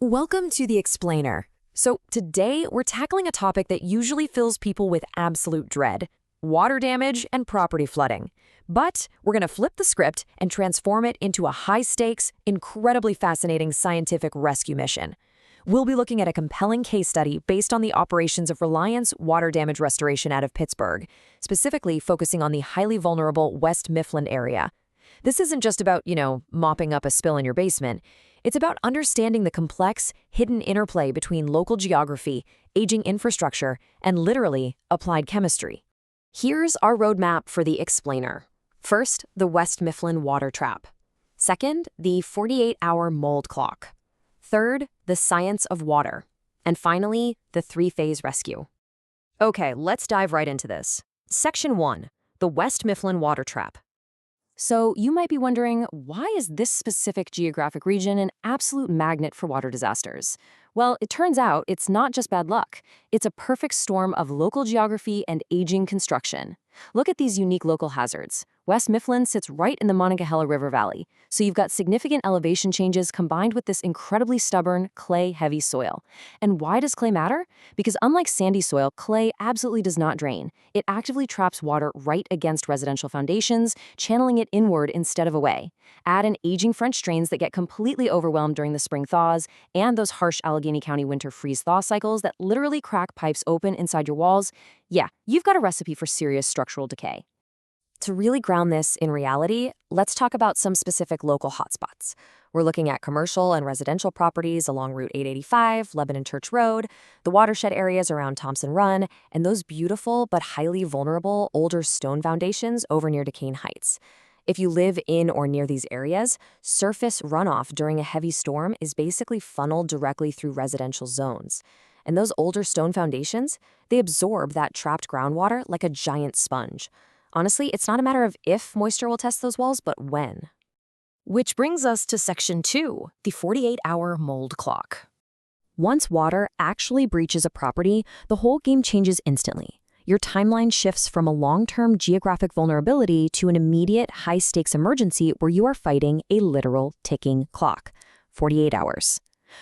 Welcome to The Explainer. So today we're tackling a topic that usually fills people with absolute dread: water damage and property flooding. But we're going to flip the script and transform it into a high-stakes, incredibly fascinating scientific rescue mission. We'll be looking at a compelling case study based on the operations of Reliance water damage restoration out of Pittsburgh, specifically focusing on the highly vulnerable West Mifflin area. This isn't just about, mopping up a spill in your basement. It's about understanding the complex, hidden interplay between local geography, aging infrastructure, and literally applied chemistry. Here's our roadmap for the explainer. First, the West Mifflin water trap. Second, the 48-hour mold clock. Third, the science of water. And finally, the three-phase rescue. Okay, let's dive right into this. Section 1, the West Mifflin water trap. So you might be wondering, why is this specific geographic region an absolute magnet for water disasters? Well, it turns out it's not just bad luck. It's a perfect storm of local geography and aging construction. Look at these unique local hazards. West Mifflin sits right in the Monongahela River Valley, so you've got significant elevation changes combined with this incredibly stubborn, clay-heavy soil. And why does clay matter? Because unlike sandy soil, clay absolutely does not drain. It actively traps water right against residential foundations, channeling it inward instead of away. Add in aging French drains that get completely overwhelmed during the spring thaws, and those harsh Allegheny County winter freeze-thaw cycles that literally crack pipes open inside your walls. Yeah, you've got a recipe for serious structural decay. To really ground this in reality, let's talk about some specific local hotspots. We're looking at commercial and residential properties along Route 885, Lebanon Church Road, the watershed areas around Thompson Run, and those beautiful but highly vulnerable older stone foundations over near Duquesne Heights. If you live in or near these areas, surface runoff during a heavy storm is basically funneled directly through residential zones. And those older stone foundations, they absorb that trapped groundwater like a giant sponge. Honestly, it's not a matter of if moisture will test those walls, but when. Which brings us to Section 2, the 48-hour mold clock. Once water actually breaches a property, the whole game changes instantly. Your timeline shifts from a long-term geographic vulnerability to an immediate high-stakes emergency where you are fighting a literal ticking clock. 48 hours.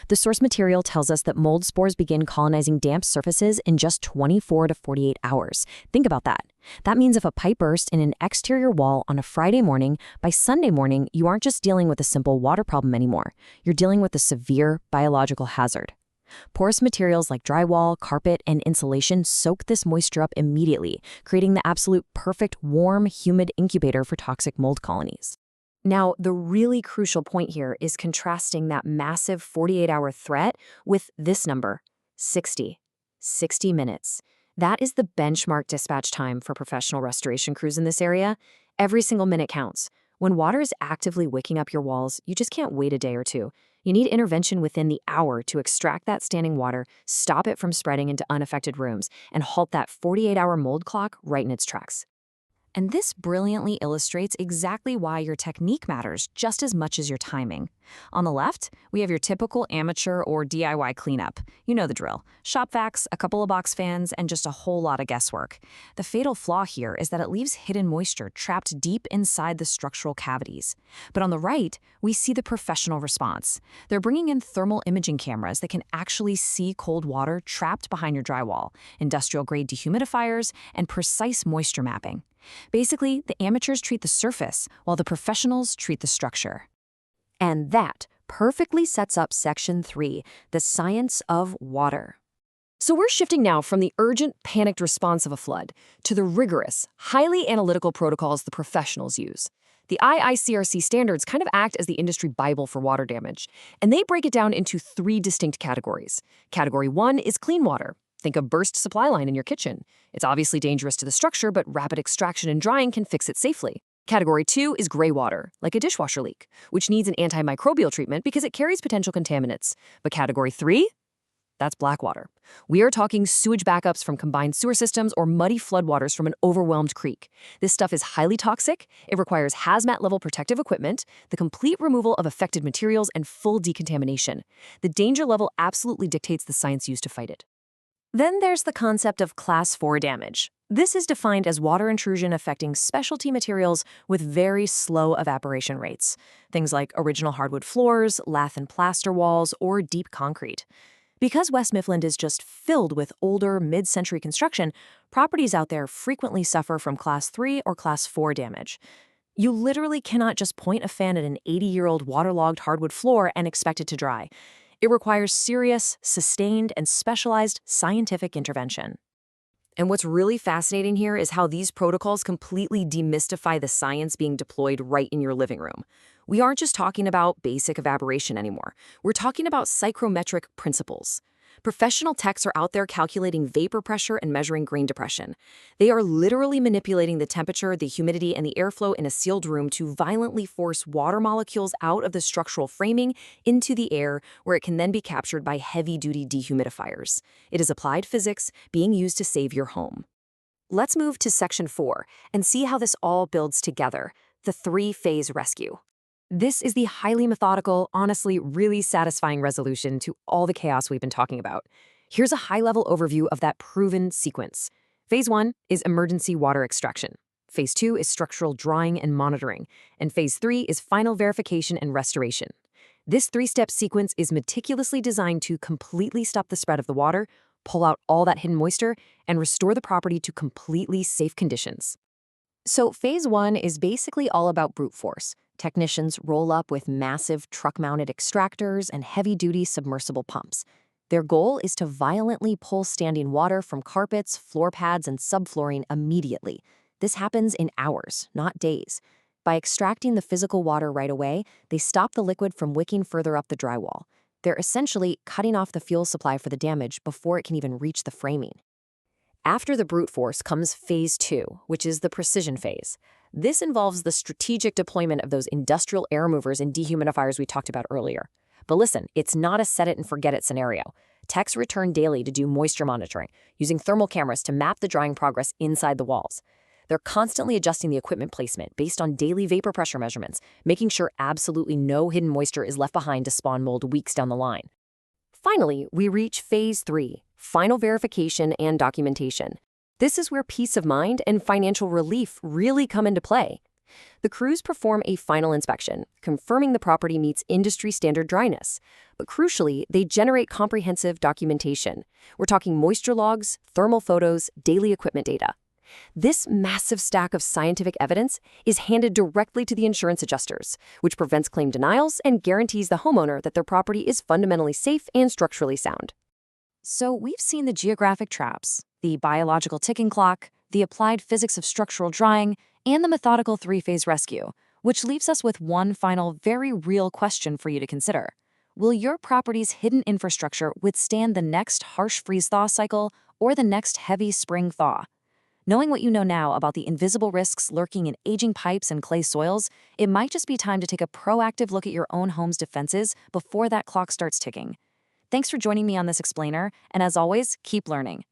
The source material tells us that mold spores begin colonizing damp surfaces in just 24 to 48 hours. Think about that. That means if a pipe burst in an exterior wall on a Friday morning, by Sunday morning, you aren't just dealing with a simple water problem anymore. You're dealing with a severe biological hazard. Porous materials like drywall, carpet, and insulation soak this moisture up immediately, creating the absolute perfect warm, humid incubator for toxic mold colonies. Now, the really crucial point here is contrasting that massive 48-hour threat with this number, 60. 60 minutes. That is the benchmark dispatch time for professional restoration crews in this area. Every single minute counts. When water is actively wicking up your walls, you just can't wait a day or two. You need intervention within the hour to extract that standing water, stop it from spreading into unaffected rooms, and halt that 48-hour mold clock right in its tracks. And this brilliantly illustrates exactly why your technique matters just as much as your timing. On the left, we have your typical amateur or DIY cleanup. You know the drill. Shop vacs, a couple of box fans, and just a whole lot of guesswork. The fatal flaw here is that it leaves hidden moisture trapped deep inside the structural cavities. But on the right, we see the professional response. They're bringing in thermal imaging cameras that can actually see cold water trapped behind your drywall, industrial-grade dehumidifiers, and precise moisture mapping. Basically, the amateurs treat the surface, while the professionals treat the structure. And that perfectly sets up Section 3, the science of water. So we're shifting now from the urgent, panicked response of a flood to the rigorous, highly analytical protocols the professionals use. The IICRC standards kind of act as the industry Bible for water damage, and they break it down into 3 distinct categories. Category 1 is clean water. Think of burst supply line in your kitchen. It's obviously dangerous to the structure, but rapid extraction and drying can fix it safely. Category 2 is gray water, like a dishwasher leak, which needs an antimicrobial treatment because it carries potential contaminants. But Category 3? That's black water. We are talking sewage backups from combined sewer systems or muddy floodwaters from an overwhelmed creek. This stuff is highly toxic. It requires hazmat-level protective equipment, the complete removal of affected materials, and full decontamination. The danger level absolutely dictates the science used to fight it. Then there's the concept of Class 4 damage. This is defined as water intrusion affecting specialty materials with very slow evaporation rates, things like original hardwood floors, lath and plaster walls, or deep concrete. Because West Mifflin is just filled with older, mid-century construction, properties out there frequently suffer from Class 3 or Class 4 damage. You literally cannot just point a fan at an 80-year-old waterlogged hardwood floor and expect it to dry. It requires serious, sustained, and specialized scientific intervention. And what's really fascinating here is how these protocols completely demystify the science being deployed right in your living room. We aren't just talking about basic evaporation anymore. We're talking about psychrometric principles. Professional techs are out there calculating vapor pressure and measuring grain depression. They are literally manipulating the temperature, the humidity, and the airflow in a sealed room to violently force water molecules out of the structural framing into the air, where it can then be captured by heavy-duty dehumidifiers. It is applied physics being used to save your home. Let's move to Section 4 and see how this all builds together, the three-phase rescue. This is the highly methodical, honestly really satisfying resolution to all the chaos we've been talking about. Here's a high-level overview of that proven sequence. Phase 1 is emergency water extraction. Phase 2 is structural drawing and monitoring. And Phase 3 is final verification and restoration. This three-step sequence is meticulously designed to completely stop the spread of the water, pull out all that hidden moisture, and restore the property to completely safe conditions. So Phase 1 is basically all about brute force. Technicians roll up with massive truck-mounted extractors and heavy-duty submersible pumps. Their goal is to violently pull standing water from carpets, floor pads, and subflooring immediately. This happens in hours, not days. By extracting the physical water right away, they stop the liquid from wicking further up the drywall. They're essentially cutting off the fuel supply for the damage before it can even reach the framing. After the brute force comes Phase 2, which is the precision phase. This involves the strategic deployment of those industrial air movers and dehumidifiers we talked about earlier. But listen, it's not a set-it-and-forget-it scenario. Techs return daily to do moisture monitoring, using thermal cameras to map the drying progress inside the walls. They're constantly adjusting the equipment placement based on daily vapor pressure measurements, making sure absolutely no hidden moisture is left behind to spawn mold weeks down the line. Finally, we reach Phase 3, final verification and documentation. This is where peace of mind and financial relief really come into play. The crews perform a final inspection, confirming the property meets industry-standard dryness. But crucially, they generate comprehensive documentation. We're talking moisture logs, thermal photos, daily equipment data. This massive stack of scientific evidence is handed directly to the insurance adjusters, which prevents claim denials and guarantees the homeowner that their property is fundamentally safe and structurally sound. So we've seen the geographic traps, the biological ticking clock, the applied physics of structural drying, and the methodical three-phase rescue, which leaves us with one final, very real question for you to consider. Will your property's hidden infrastructure withstand the next harsh freeze-thaw cycle or the next heavy spring thaw? Knowing what you know now about the invisible risks lurking in aging pipes and clay soils, it might just be time to take a proactive look at your own home's defenses before that clock starts ticking. Thanks for joining me on this explainer, and as always, keep learning.